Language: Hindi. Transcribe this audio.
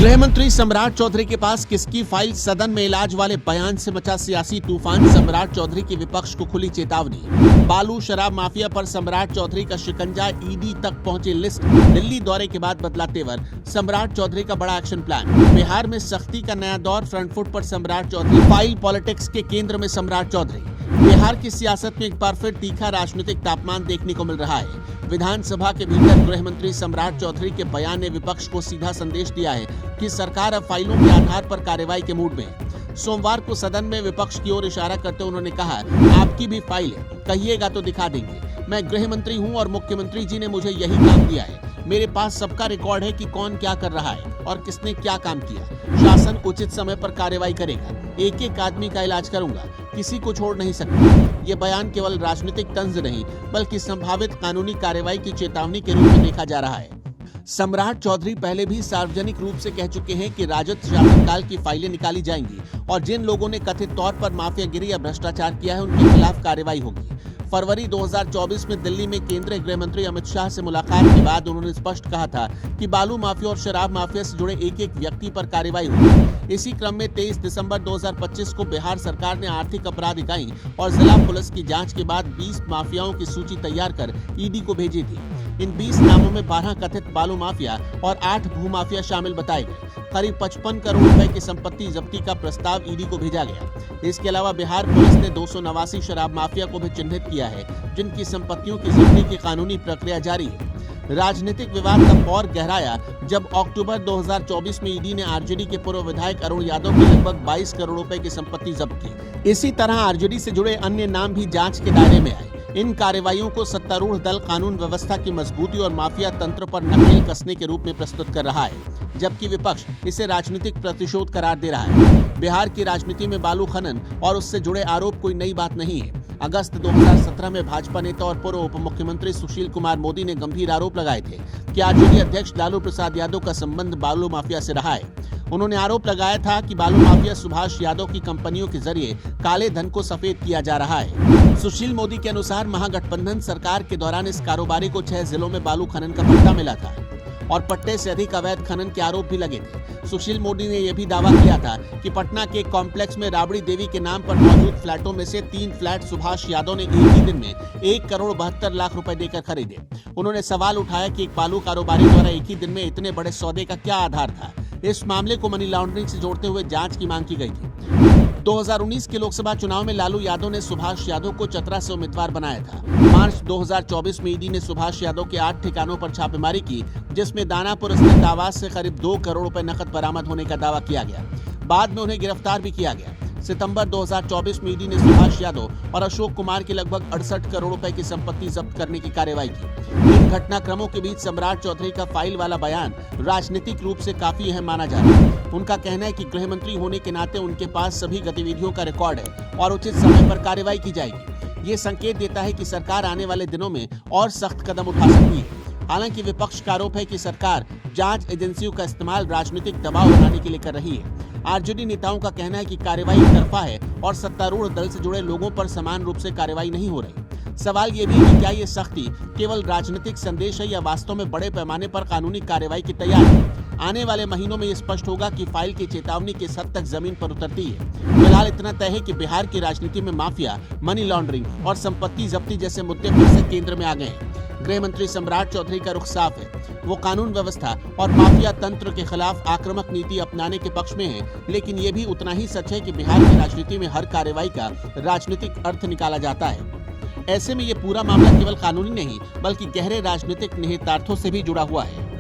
गृह मंत्री सम्राट चौधरी के पास किसकी फाइल? सदन में इलाज वाले बयान से मचा सियासी तूफान। सम्राट चौधरी की विपक्ष को खुली चेतावनी। बालू शराब माफिया पर सम्राट चौधरी का शिकंजा, ईडी तक पहुंचे लिस्ट। दिल्ली दौरे के बाद बदला तेवर, सम्राट चौधरी का बड़ा एक्शन प्लान। बिहार में सख्ती का नया दौर, फ्रंट फुट पर सम्राट चौधरी। फाइल पॉलिटिक्स के केंद्र में सम्राट चौधरी। बिहार की सियासत में एक बार फिर तीखा राजनीतिक तापमान देखने को मिल रहा है। विधानसभा के भीतर गृह मंत्री सम्राट चौधरी के बयान ने विपक्ष को सीधा संदेश दिया है कि सरकार अब फाइलों के आधार पर कार्रवाई के मूड में है। सोमवार को सदन में विपक्ष की ओर इशारा करते उन्होंने कहा, आपकी भी फाइल है, कहिएगा तो दिखा देंगे। मैं गृह मंत्री हूं और मुख्यमंत्री जी ने मुझे यही काम दिया है। मेरे पास सबका रिकॉर्ड है कि कौन क्या कर रहा है और किसने क्या काम किया। शासन उचित समय पर कार्रवाई करेगा। एक एक आदमी का इलाज करूंगा, किसी को छोड़ नहीं सकता। ये बयान केवल राजनीतिक तंज नहीं बल्कि संभावित कानूनी कार्रवाई की चेतावनी के रूप में देखा जा रहा है। सम्राट चौधरी पहले भी सार्वजनिक रूप से कह चुके हैं कि राजद शासनकाल की फाइलें निकाली जाएंगी और जिन लोगों ने कथित तौर पर माफियागिरी या भ्रष्टाचार किया है उनके खिलाफ कार्रवाई होगी। फरवरी 2024 में दिल्ली में केंद्रीय गृह मंत्री अमित शाह से मुलाकात के बाद उन्होंने स्पष्ट कहा था कि बालू माफिया और शराब माफिया से जुड़े एक एक व्यक्ति पर कार्रवाई होगी। इसी क्रम में 23 दिसंबर 2025 को बिहार सरकार ने आर्थिक अपराध इकाई और जिला पुलिस की जांच के बाद 20 माफियाओं की सूची तैयार कर ईडी को भेजी थी। इन 20 नामों में 12 कथित बालू माफिया और 8 भूमाफिया शामिल बताए गए। करीब 55 करोड़ रुपए की संपत्ति जब्ती का प्रस्ताव ईडी को भेजा गया। इसके अलावा बिहार पुलिस ने 289 शराब माफिया को भी चिन्हित किया है, जिनकी संपत्तियों की जब्ती की कानूनी प्रक्रिया जारी है। राजनीतिक विवाद तब और गहराया जब अक्टूबर 2024 में ईडी ने आरजेडी के पूर्व विधायक अरुण यादव की लगभग 22 करोड़ रुपए की संपत्ति जब्त की। इसी तरह आरजेडी से जुड़े अन्य नाम भी जांच के दायरे में आए। इन कार्रवाइयों को सत्तारूढ़ दल कानून व्यवस्था की मजबूती और माफिया तंत्र पर नकेल कसने के रूप में प्रस्तुत कर रहा है, जबकि विपक्ष इसे राजनीतिक प्रतिशोध करार दे रहा है। बिहार की राजनीति में बालू खनन और उससे जुड़े आरोप कोई नई बात नहीं है। अगस्त 2017 में भाजपा नेता और पूर्व उप मुख्यमंत्री सुशील कुमार मोदी ने गंभीर आरोप लगाए थे कि आरजेडी अध्यक्ष लालू प्रसाद यादव का संबंध बालू माफिया से रहा है। उन्होंने आरोप लगाया था कि बालू माफिया सुभाष यादव की कंपनियों के जरिए काले धन को सफेद किया जा रहा है। सुशील मोदी के अनुसार महागठबंधन सरकार के दौरान इस कारोबारी को 6 जिलों में बालू खनन का पट्टा मिला था और पट्टे से अधिक अवैध खनन के आरोप भी लगे थे। सुशील मोदी ने यह भी दावा किया था कि पटना के कॉम्प्लेक्स में राबड़ी देवी के नाम पर मौजूद फ्लैटों में से 3 फ्लैट सुभाष यादव ने एक ही दिन में 1 करोड़ 72 लाख रुपए देकर खरीदे। उन्होंने सवाल उठाया कि एक बालू कारोबारी द्वारा एक ही दिन में इतने बड़े सौदे का क्या आधार था। इस मामले को मनी लॉन्ड्रिंग से जोड़ते हुए जांच की मांग की गई थी। 2019 के लोकसभा चुनाव में लालू यादव ने सुभाष यादव को चतरा से उम्मीदवार बनाया था। मार्च 2024 में ईडी ने सुभाष यादव के 8 ठिकानों पर छापेमारी की, जिसमें दानापुर स्थित आवास से करीब 2 करोड़ रुपए नकद बरामद होने का दावा किया गया। बाद में उन्हें गिरफ्तार भी किया गया। सितंबर 2024 में ईडी ने सुभाष यादव और अशोक कुमार की लगभग 68 करोड़ रुपए की संपत्ति जब्त करने की कार्रवाई की। इन घटनाक्रमों के बीच सम्राट चौधरी का फाइल वाला बयान राजनीतिक रूप से काफी अहम माना जा रहा है। उनका कहना है कि गृह मंत्री होने के नाते उनके पास सभी गतिविधियों का रिकॉर्ड है और उचित समय पर कार्रवाई की जाएगी। ये संकेत देता है कि सरकार आने वाले दिनों में और सख्त कदम उठा सकती है। हालांकि विपक्ष का आरोप है कि सरकार जांच एजेंसियों का इस्तेमाल राजनीतिक दबाव बनाने के लिए कर रही है। आरजेडी नेताओं का कहना है कि कार्रवाई एकतरफा है और सत्तारूढ़ दल से जुड़े लोगों पर समान रूप से कार्रवाई नहीं हो रही। सवाल ये भी है कि क्या ये सख्ती केवल राजनीतिक संदेश है या वास्तव में बड़े पैमाने पर कानूनी कार्रवाई की तैयारी है। आने वाले महीनों में ये स्पष्ट होगा कि फाइल की चेतावनी किस हद तक जमीन पर उतरती है। फिलहाल इतना तय है कि बिहार की राजनीति में माफिया, मनी लॉन्ड्रिंग और संपत्ति जब्ती जैसे मुद्दे फिर से केंद्र में आ गए हैं। गृह मंत्री सम्राट चौधरी का रुख साफ है। वो कानून व्यवस्था और माफिया तंत्र के खिलाफ आक्रामक नीति अपनाने के पक्ष में है, लेकिन ये भी उतना ही सच है कि बिहार की राजनीति में हर कार्रवाई का राजनीतिक अर्थ निकाला जाता है। ऐसे में ये पूरा मामला केवल कानूनी नहीं बल्कि गहरे राजनीतिक निहितार्थों से भी जुड़ा हुआ है।